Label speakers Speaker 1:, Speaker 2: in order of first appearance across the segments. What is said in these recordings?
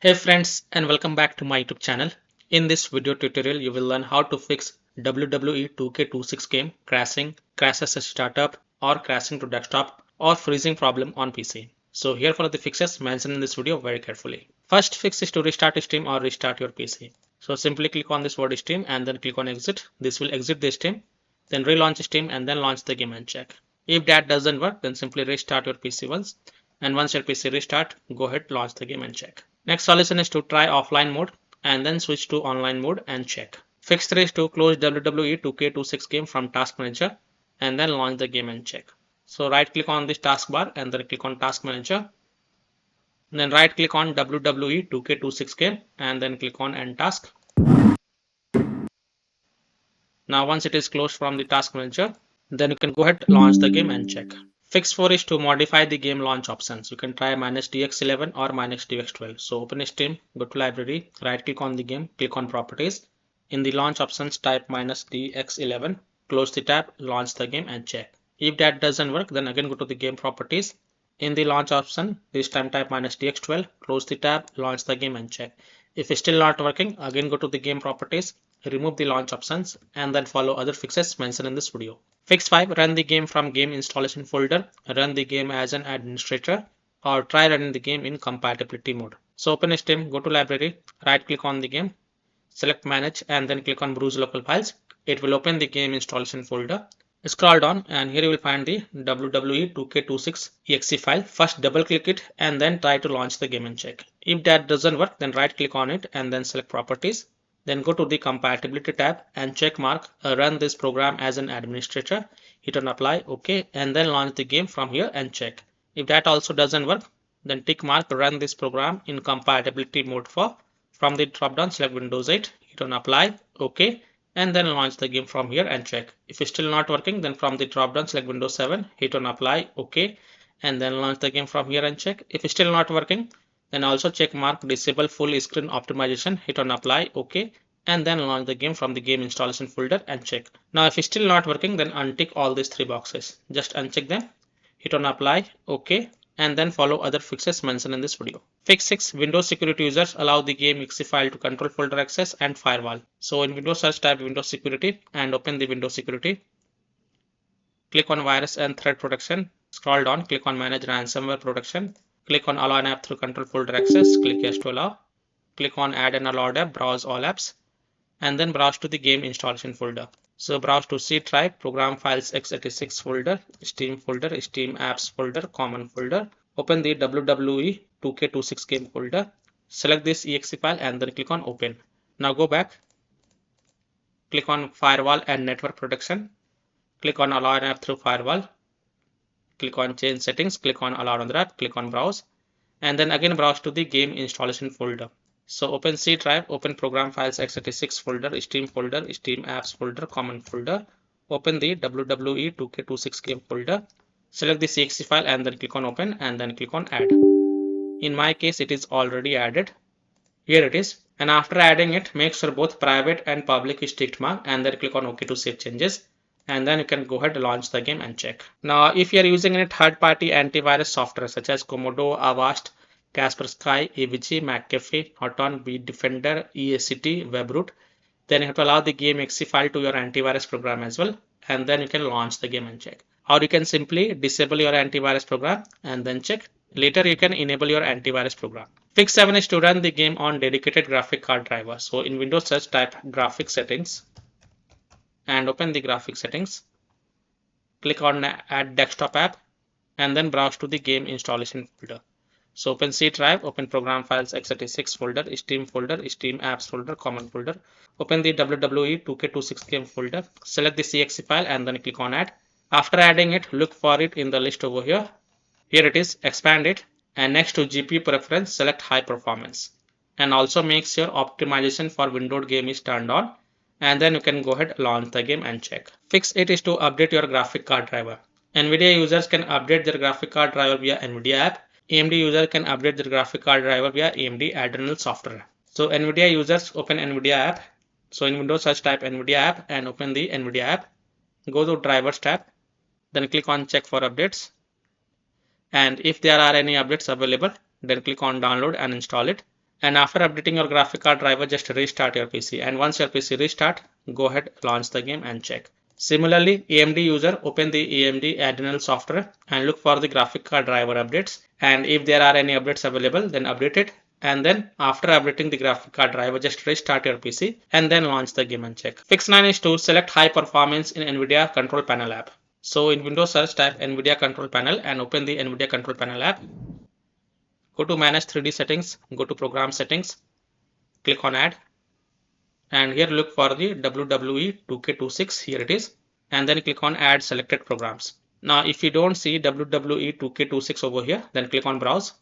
Speaker 1: Hey friends, and welcome back to my YouTube channel. In this video tutorial you will learn how to fix WWE 2K26 game crashes as startup or crashing to desktop or freezing problem on PC. So here follow the fixes mentioned in this video very carefully. First fix is to restart Steam or restart your PC. So simply click on this word Steam and then click on exit. This will exit the Steam. Then relaunch Steam and then launch the game and check. If that doesn't work, then simply restart your PC once. And once your PC restart, go ahead launch the game and check. Next solution is to try offline mode and then switch to online mode and check. Fix 3 is to close WWE 2K26 game from Task Manager and then launch the game and check. So right click on this taskbar and then click on Task Manager. Then right click on WWE 2K26 game and then click on End Task. Now once it is closed from the Task Manager, then you can go ahead launch the game and check. Fix 4 is to modify the game launch options. You can try -DX11 or -DX12. So open Steam, go to library, right click on the game, click on properties. In the launch options type -DX11, close the tab, launch the game and check. If that doesn't work, then again go to the game properties. In the launch option, this time type -DX12, close the tab, launch the game and check. If it's still not working, again go to the game properties, remove the launch options and then follow other fixes mentioned in this video. Fix 5. Run the game from game installation folder. Run the game as an administrator or try running the game in compatibility mode. So open Steam, go to library, right click on the game, select manage and then click on browse local files. It will open the game installation folder. Scroll down and here you will find the WWE 2K26 exe file. First double click it and then try to launch the game and check. If that doesn't work, then right click on it and then select properties. Then go to the compatibility tab and check mark run this program as an administrator. Hit on apply, OK, and then launch the game from here and check. If that also doesn't work, then tick mark run this program in compatibility mode for. From the drop down select Windows 8, hit on apply, OK, and then launch the game from here and check. If it's still not working, then from the drop down select Windows 7, hit on apply, OK, and then launch the game from here and check. If it's still not working, then also check mark disable full screen optimization, hit on apply, OK, and then launch the game from the game installation folder and check. Now if it's still not working, then untick all these 3 boxes. Just uncheck them, hit on apply, OK, and then follow other fixes mentioned in this video. Fix 6. Windows security users allow the game exe file to control folder access and firewall. So in Windows search type Windows security and open the Windows security. Click on virus and threat protection. Scroll down, click on manage ransomware protection. Click on allow an app through control folder access. Click yes to allow. Click on add an allowed app, browse all apps, and then browse to the game installation folder. So browse to C drive, program files x86 folder, Steam folder, Steam apps folder, common folder. Open the WWE 2K26 game folder. Select this exe file and then click on open. Now go back. Click on firewall and network protection. Click on allow an app through firewall. Click on change settings. Click on allow another app. Click on browse. And then again browse to the game installation folder. So open C drive, open program files x86 folder, Steam folder, Steam apps folder, common folder. Open the WWE 2K26 game folder. Select the exe file and then click on open and then click on add. In my case, it is already added. Here it is. And after adding it, make sure both private and public is ticked mark and then click on OK to save changes. And then you can go ahead and launch the game and check. Now, if you are using any third-party antivirus software such as Komodo, Avast, Kaspersky, AVG, McAfee, Norton, Bitdefender, EACT, WebRoot, then you have to allow the game exe file to your antivirus program as well, and then you can launch the game and check. Or you can simply disable your antivirus program and then check. Later you can enable your antivirus program. Fix 7 is to run the game on dedicated graphic card driver. So in Windows search type graphic settings and open the graphic settings. Click on add desktop app and then browse to the game installation folder. So open C drive, open program files x86 folder, Steam folder, Steam apps folder, common folder. Open the WWE 2K26 game folder. Select the exe file and then click on add. After adding it, look for it in the list over here. Here it is, expand it, and next to GPU preference, select high performance. And also make sure optimization for windowed game is turned on. And then you can go ahead, launch the game and check. Fix 8 is to update your graphic card driver. NVIDIA users can update their graphic card driver via NVIDIA app. AMD user can update their graphic card driver via AMD Adrenal software. So NVIDIA users open NVIDIA app. So in Windows search type NVIDIA app and open the NVIDIA app. Go to drivers tab. Then click on check for updates. And if there are any updates available, then click on download and install it. And after updating your graphic card driver, just restart your PC. And once your PC restart, go ahead, launch the game and check. Similarly, AMD user, open the AMD Adrenal software and look for the graphic card driver updates. And if there are any updates available, then update it. And then after updating the graphic card driver, just restart your PC and then launch the game and check. Fix 9 is to select high performance in NVIDIA Control Panel app. So in Windows search, type NVIDIA Control Panel and open the NVIDIA Control Panel app. Go to manage 3D settings, go to program settings, click on add, and here look for the WWE 2K26, here it is, and then click on add selected programs. Now if you don't see WWE 2K26 over here, then click on browse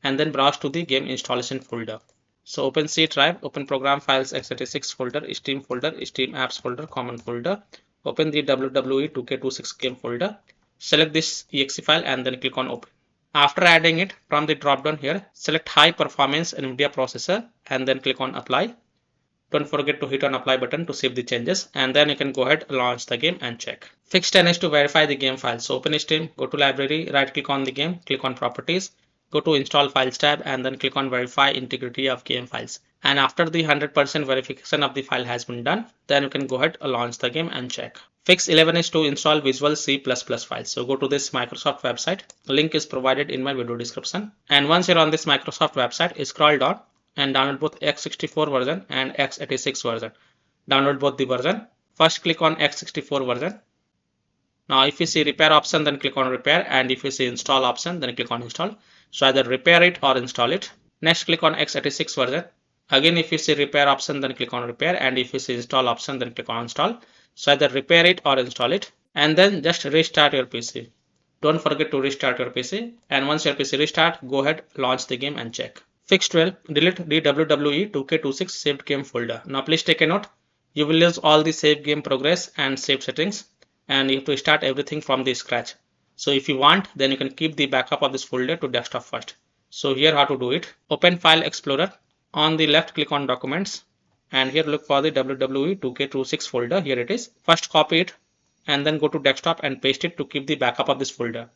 Speaker 1: and then browse to the game installation folder. So open C drive, open program files x86 folder, Steam folder, Steam apps folder, common folder, open the WWE 2K26 game folder, select this exe file and then click on open. After adding it, from the drop down here, select high performance NVIDIA processor and then click on apply. Don't forget to hit on apply button to save the changes, and then you can go ahead, launch the game and check. Fix 10 is to verify the game file. So open Steam, go to library, right click on the game, click on properties, go to install files tab and then click on verify integrity of game files. And after the 100% verification of the file has been done, then you can go ahead, launch the game and check. Fix 11 is to install Visual C++ files. So go to this Microsoft website. Link is provided in my video description. And once you're on this Microsoft website, scroll down and download both x64 version and x86 version. Download both the version. First click on x64 version. Now if you see repair option, then click on repair, and if you see install option, then click on install. So either repair it or install it. Next click on x86 version. Again if you see repair option, then click on repair, and if you see install option, then click on install. So either repair it or install it, and then just restart your PC. Don't forget to restart your PC, and once your PC restart, go ahead, launch the game and check. Fix 12, delete the WWE 2K26 saved game folder. Now please take a note, you will lose all the saved game progress and saved settings, and you have to start everything from the scratch. So if you want, then you can keep the backup of this folder to desktop first. So here how to do it. Open File Explorer. On the left, click on Documents, and here look for the WWE 2K26 folder. Here it is. First copy it and then go to desktop and paste it to keep the backup of this folder.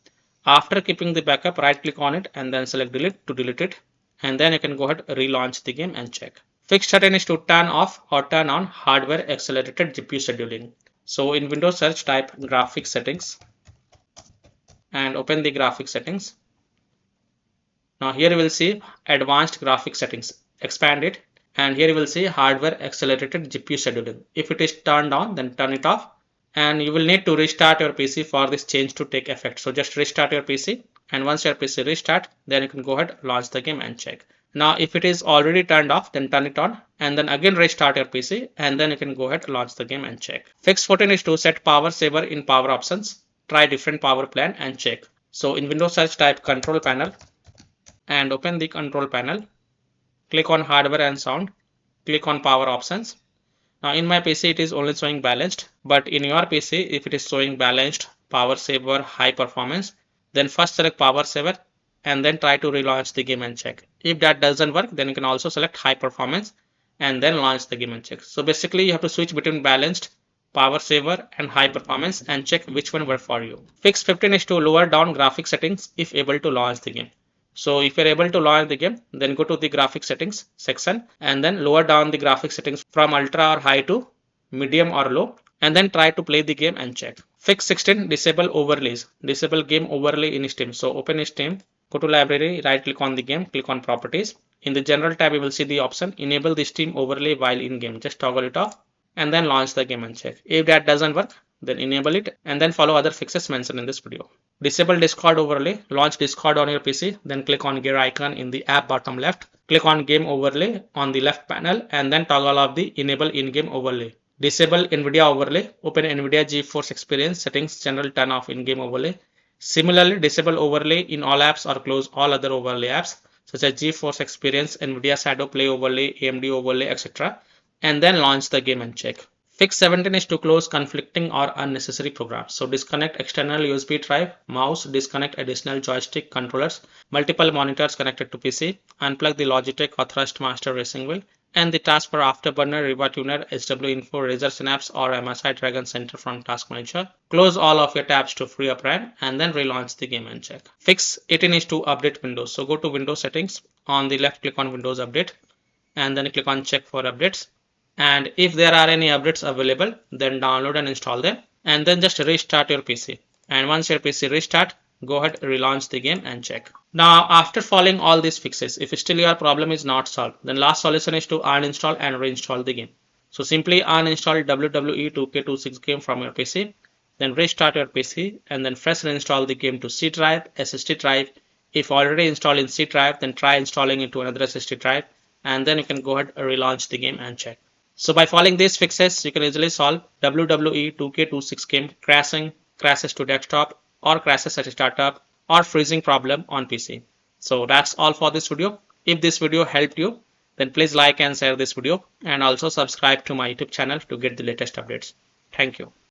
Speaker 1: After keeping the backup, right click on it and then select delete to delete it, and then you can go ahead, relaunch the game and check. Fix 13 is to turn off or turn on hardware accelerated GPU scheduling. So in Windows search, type graphics settings and open the graphics settings. Now here you will see advanced graphics settings. Expand it, and here you will see hardware accelerated GPU scheduling. If it is turned on, then turn it off, and you will need to restart your PC for this change to take effect. So just restart your PC, and once your PC restart, then you can go ahead, launch the game and check. Now if it is already turned off, then turn it on and then again restart your PC, and then you can go ahead, launch the game and check. Fix 14 is to set power saver in power options. Try different power plan and check. So in Windows search, type control panel and open the control panel. Click on hardware and sound, click on power options. Now in my PC it is only showing balanced, but in your PC if it is showing balanced, power saver, high performance, then first select power saver and then try to relaunch the game and check. If that doesn't work, then you can also select high performance and then launch the game and check. So basically you have to switch between balanced, power saver and high performance and check which one works for you. Fix 15 is to lower down graphics settings if able to launch the game. So if you're able to launch the game, then go to the graphics settings section and then lower down the graphics settings from ultra or high to medium or low, and then try to play the game and check. Fix 16, disable overlays. Disable game overlay in Steam. So open Steam, go to library, right click on the game, click on properties. In the general tab, you will see the option enable the Steam overlay while in game. Just toggle it off and then launch the game and check. If that doesn't work, then enable it and then follow other fixes mentioned in this video. Disable Discord overlay. Launch Discord on your PC, then click on gear icon in the app bottom left. Click on game overlay on the left panel and then toggle off the enable in-game overlay. Disable NVIDIA overlay. Open NVIDIA GeForce Experience settings, general turn off in-game overlay. Similarly, disable overlay in all apps or close all other overlay apps such as GeForce Experience, NVIDIA Shadow Play overlay, AMD overlay, etc. and then launch the game and check. Fix 17 is to close conflicting or unnecessary programs. So disconnect external USB drive, mouse, disconnect additional joystick controllers, multiple monitors connected to PC, unplug the Logitech or Thrustmaster racing wheel, and the taskbar Afterburner, Riva Tuner, HW Info, Razer Synapse or MSI Dragon Center from Task Manager. Close all of your tabs to free up RAM and then relaunch the game and check. Fix 18 is to update Windows. So go to Windows settings, on the left, click on Windows Update, and then click on Check for Updates. And if there are any updates available, then download and install them, and then just restart your PC. And once your PC restart, go ahead, relaunch the game and check. Now, after following all these fixes, if still your problem is not solved, then last solution is to uninstall and reinstall the game. So simply uninstall WWE 2K26 game from your PC, then restart your PC, and then fresh reinstall the game to C drive, SSD drive. If already installed in C drive, then try installing it to another SSD drive, and then you can go ahead and relaunch the game and check. So by following these fixes, you can easily solve WWE 2K26 game crashing, crashes to desktop, or crashes at startup, or freezing problem on PC. So that's all for this video. If this video helped you, then please like and share this video, and also subscribe to my YouTube channel to get the latest updates. Thank you.